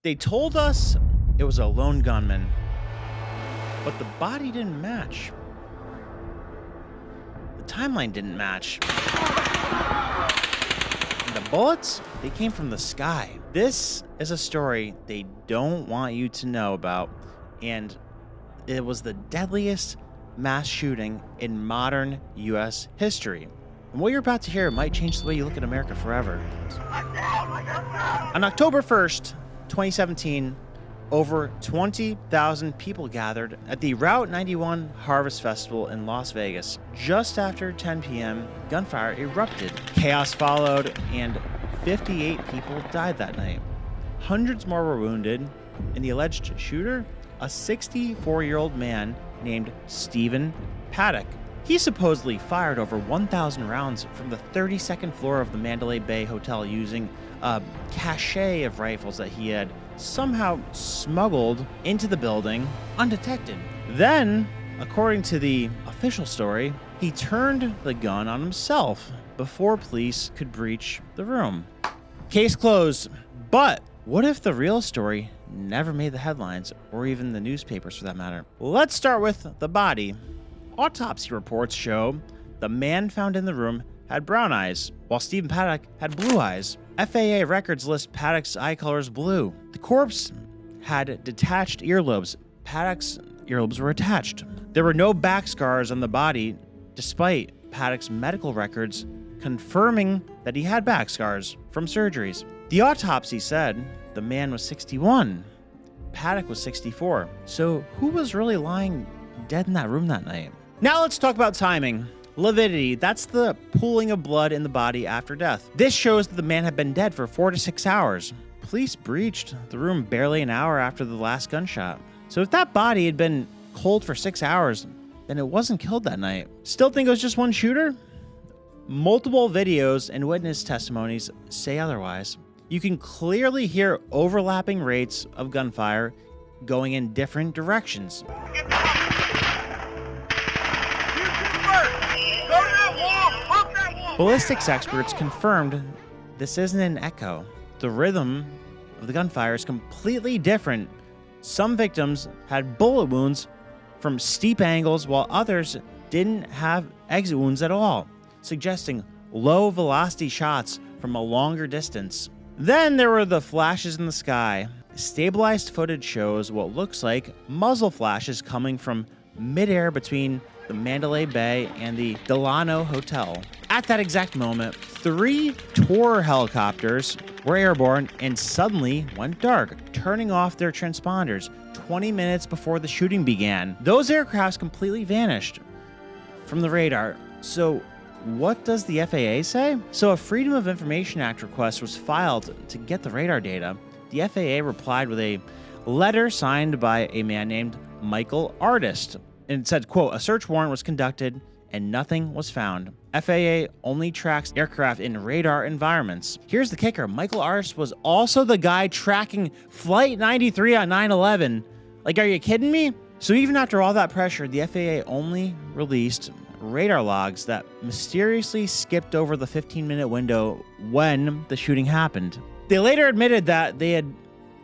They told us it was a lone gunman, but the body didn't match. The timeline didn't match. And the bullets, they came from the sky. This is a story they don't want you to know about, and it was the deadliest mass shooting in modern U.S. history. And what you're about to hear might change the way you look at America forever. On October 1st, 2017, over 20,000 people gathered at the Route 91 Harvest Festival in Las Vegas. Just after 10 p.m., gunfire erupted. Chaos followed, and 58 people died that night. Hundreds more were wounded, and the alleged shooter, a 64-year-old man named Stephen Paddock. He supposedly fired over 1,000 rounds from the 32nd floor of the Mandalay Bay Hotel using a cache of rifles that he had somehow smuggled into the building undetected. Then, according to the official story, he turned the gun on himself before police could breach the room. Case closed. But what if the real story never made the headlines, or even the newspapers for that matter? Let's start with the body. Autopsy reports show the man found in the room had brown eyes, while Stephen Paddock had blue eyes. FAA records list Paddock's eye color as blue. The corpse had detached earlobes. Paddock's earlobes were attached. There were no back scars on the body, despite Paddock's medical records confirming that he had back scars from surgeries. The autopsy said the man was 61. Paddock was 64. So who was really lying dead in that room that night? Now let's talk about timing. Lividity, that's the pooling of blood in the body after death. This shows that the man had been dead for 4 to 6 hours. Police breached the room barely an hour after the last gunshot. So if that body had been cold for 6 hours, then it wasn't killed that night. Still think it was just one shooter? Multiple videos and witness testimonies say otherwise. You can clearly hear overlapping rates of gunfire going in different directions. Ballistics experts confirmed this isn't an echo. The rhythm of the gunfire is completely different. Some victims had bullet wounds from steep angles, while others didn't have exit wounds at all, suggesting low velocity shots from a longer distance. Then there were the flashes in the sky. Stabilized footage shows what looks like muzzle flashes coming from midair between the Mandalay Bay and the Delano Hotel. At that exact moment, 3 Tor helicopters were airborne and suddenly went dark, turning off their transponders 20 minutes before the shooting began. Those aircrafts completely vanished from the radar. So what does the FAA say? So a Freedom of Information Act request was filed to get the radar data. The FAA replied with a letter signed by a man named Michael Artist. And it said, quote, "A search warrant was conducted and nothing was found. FAA only tracks aircraft in radar environments." Here's the kicker. Michael Artist was also the guy tracking Flight 93 on 9/11. Like, are you kidding me? So even after all that pressure, the FAA only released radar logs that mysteriously skipped over the 15-minute window when the shooting happened. They later admitted that they had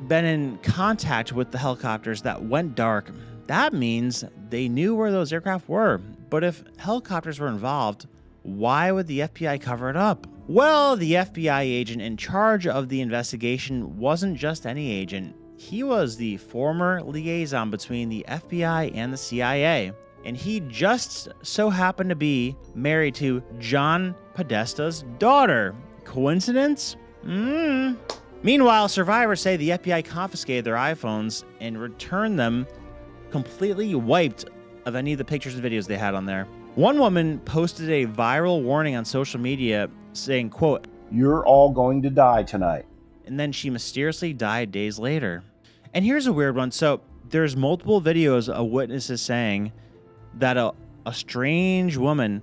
been in contact with the helicopters that went dark. That means they knew where those aircraft were. But if helicopters were involved, why would the FBI cover it up? Well, the FBI agent in charge of the investigation wasn't just any agent. He was the former liaison between the FBI and the CIA. And he just so happened to be married to John Podesta's daughter. Coincidence? Meanwhile, survivors say the FBI confiscated their iPhones and returned them completely wiped of any of the pictures and videos they had on there. One woman posted a viral warning on social media saying, quote, "You're all going to die tonight." And then she mysteriously died days later. And here's a weird one. So there's multiple videos of witnesses saying that a strange woman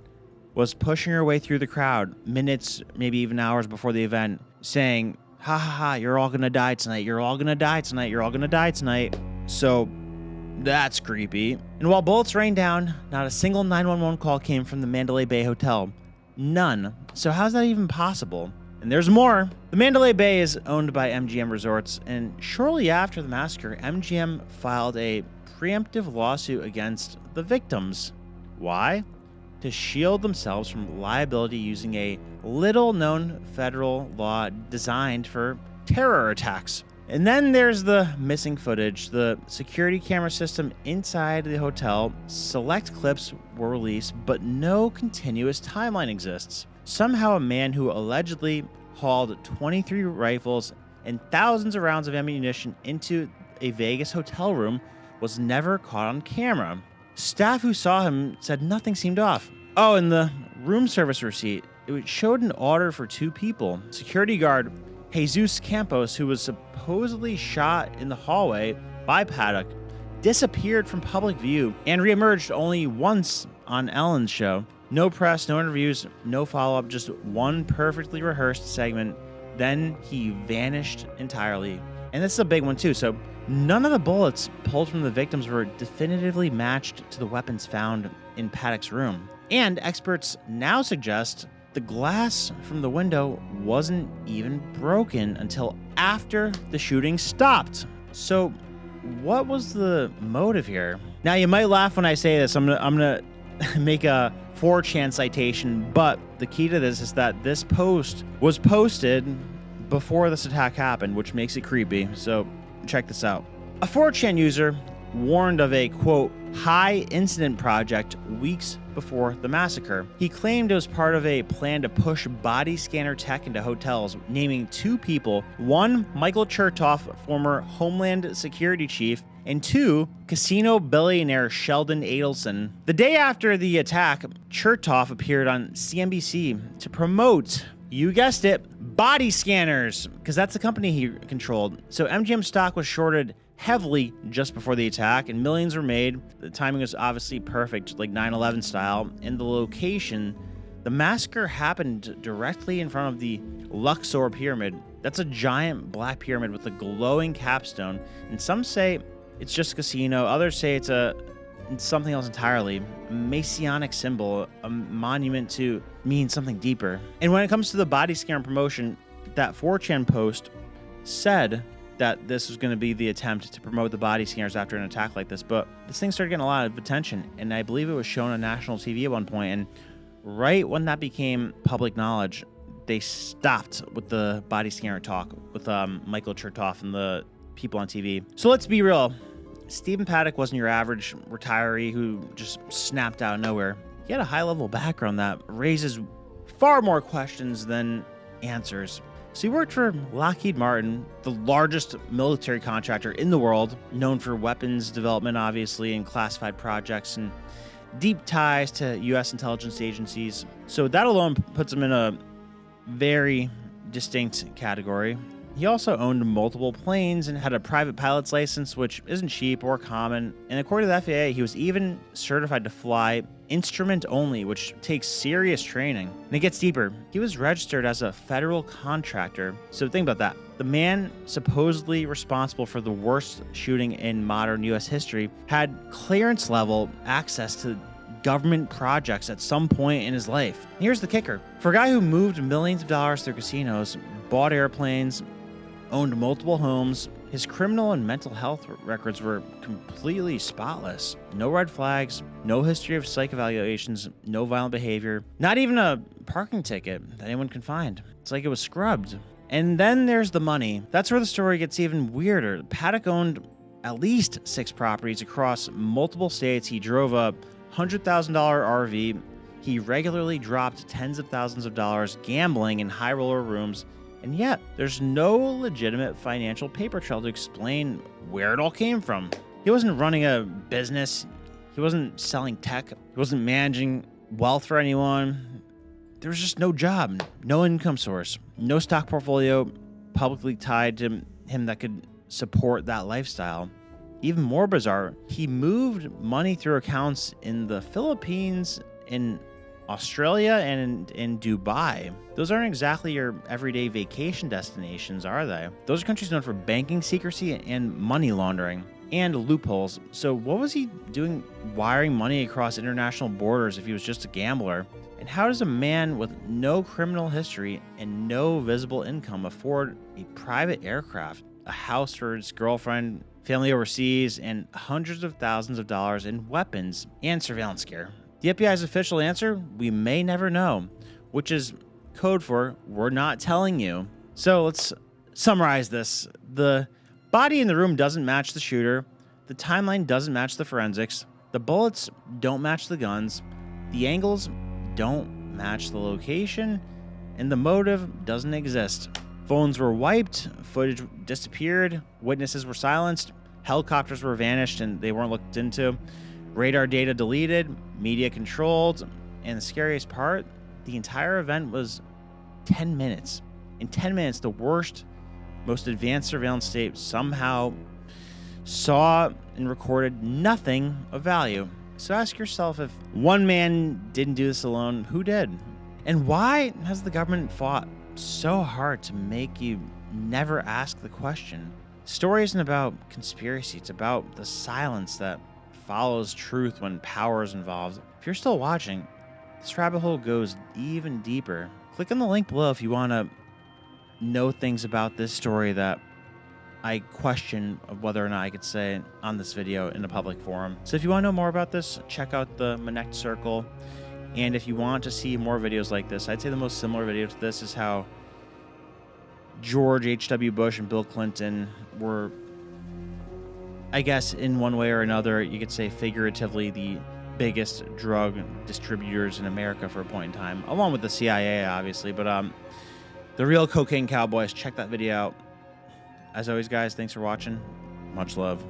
was pushing her way through the crowd minutes, maybe even hours before the event, saying, "Ha ha ha, you're all gonna die tonight. You're all gonna die tonight. You're all gonna die tonight." So that's creepy. And while bullets rained down, not a single 911 call came from the Mandalay Bay Hotel. None. So how's that even possible? And there's more. The Mandalay Bay is owned by MGM Resorts, and shortly after the massacre, MGM filed a preemptive lawsuit against the victims. Why? To shield themselves from liability using a little-known federal law designed for terror attacks. And then there's the missing footage. The security camera system inside the hotel, select clips were released, but no continuous timeline exists. Somehow a man who allegedly hauled 23 rifles and thousands of rounds of ammunition into a Vegas hotel room was never caught on camera. Staff who saw him said nothing seemed off. Oh, and the room service receipt, it showed an order for 2 people. Security guard Jesus Campos, who was supposedly shot in the hallway by Paddock, disappeared from public view and reemerged only once on Ellen's show. No press, no interviews, no follow-up, just one perfectly rehearsed segment. Then he vanished entirely. And this is a big one too. So none of the bullets pulled from the victims were definitively matched to the weapons found in Paddock's room. And experts now suggest the glass from the window wasn't even broken until after the shooting stopped. So what was the motive here? Now you might laugh when I say this. I'm gonna make a 4chan citation, but the key to this is that this post was posted before this attack happened, which makes it creepy. So check this out. A 4chan user warned of a, quote, high incident project weeks before the massacre. He claimed it was part of a plan to push body scanner tech into hotels, naming 2 people, 1, Michael Chertoff, former Homeland Security Chief, and 2, casino billionaire Sheldon Adelson. The day after the attack, Chertoff appeared on CNBC to promote, you guessed it, body scanners, because that's the company he controlled. So MGM stock was shorted heavily just before the attack, and millions were made. The timing was obviously perfect, like 9/11 style. And the location, the massacre happened directly in front of the Luxor Pyramid. That's a giant black pyramid with a glowing capstone. And some say it's just a casino. Others say it's something else entirely. A Masonic symbol, a monument to mean something deeper. And when it comes to the body scanner promotion, that 4chan post said that this was going to be the attempt to promote the body scanners after an attack like this, but this thing started getting a lot of attention, and I believe it was shown on national TV at one point, and right when that became public knowledge, they stopped with the body scanner talk with Michael Chertoff and the people on TV. So let's be real. Stephen Paddock wasn't your average retiree who just snapped out of nowhere. He had a high-level background that raises far more questions than answers. So he worked for Lockheed Martin, the largest military contractor in the world, known for weapons development, obviously, and classified projects, and deep ties to U.S. intelligence agencies. So that alone puts him in a very distinct category. He also owned multiple planes and had a private pilot's license, which isn't cheap or common. And according to the FAA, he was even certified to fly instrument only, which takes serious training. And it gets deeper. He was registered as a federal contractor. So think about that. The man supposedly responsible for the worst shooting in modern U.S. history had clearance level access to government projects at some point in his life. And here's the kicker. For a guy who moved millions of dollars through casinos, bought airplanes, owned multiple homes, his criminal and mental health records were completely spotless. No red flags, no history of psych evaluations, no violent behavior, not even a parking ticket that anyone can find. It's like it was scrubbed. And then there's the money. That's where the story gets even weirder. Paddock owned at least 6 properties across multiple states. He drove a $100,000 RV. He regularly dropped tens of thousands of dollars gambling in high roller rooms. And yet, there's no legitimate financial paper trail to explain where it all came from. He wasn't running a business. He wasn't selling tech. He wasn't managing wealth for anyone. There was just no job, no income source, no stock portfolio publicly tied to him that could support that lifestyle. Even more bizarre, he moved money through accounts in the Philippines, in Australia, and in Dubai. Those aren't exactly your everyday vacation destinations, are they? Those are countries known for banking secrecy and money laundering. and loopholes. So what was he doing wiring money across international borders if he was just a gambler? And how does a man with no criminal history and no visible income afford a private aircraft, a house for his girlfriend, family overseas, and hundreds of thousands of dollars in weapons and surveillance gear? The FBI's official answer, we may never know, which is code for we're not telling you. So let's summarize this. The body in the room doesn't match the shooter. The timeline doesn't match the forensics. The bullets don't match the guns. The angles don't match the location. And the motive doesn't exist. Phones were wiped. Footage disappeared. Witnesses were silenced. Helicopters were vanished and they weren't looked into. Radar data deleted. Media controlled. And the scariest part, the entire event was 10 minutes. In 10 minutes, the worst, most advanced surveillance state somehow saw and recorded nothing of value. So ask yourself, if one man didn't do this alone, who did? And why has the government fought so hard to make you never ask the question? The story isn't about conspiracy. It's about the silence that follows truth when power is involved. If you're still watching, this rabbit hole goes even deeper. Click on the link below if you want to know things about this story that I question of whether or not I could say on this video in a public forum. So if you want to know more about this, check out the Minnect circle. And if you want to see more videos like this, I'd say the most similar video to this is how George H.W. Bush and Bill Clinton were, I guess, in one way or another, you could say figuratively, the biggest drug distributors in America for a point in time, along with the CIA, obviously. But the real cocaine cowboys, check that video out. As always, guys, thanks for watching. Much love.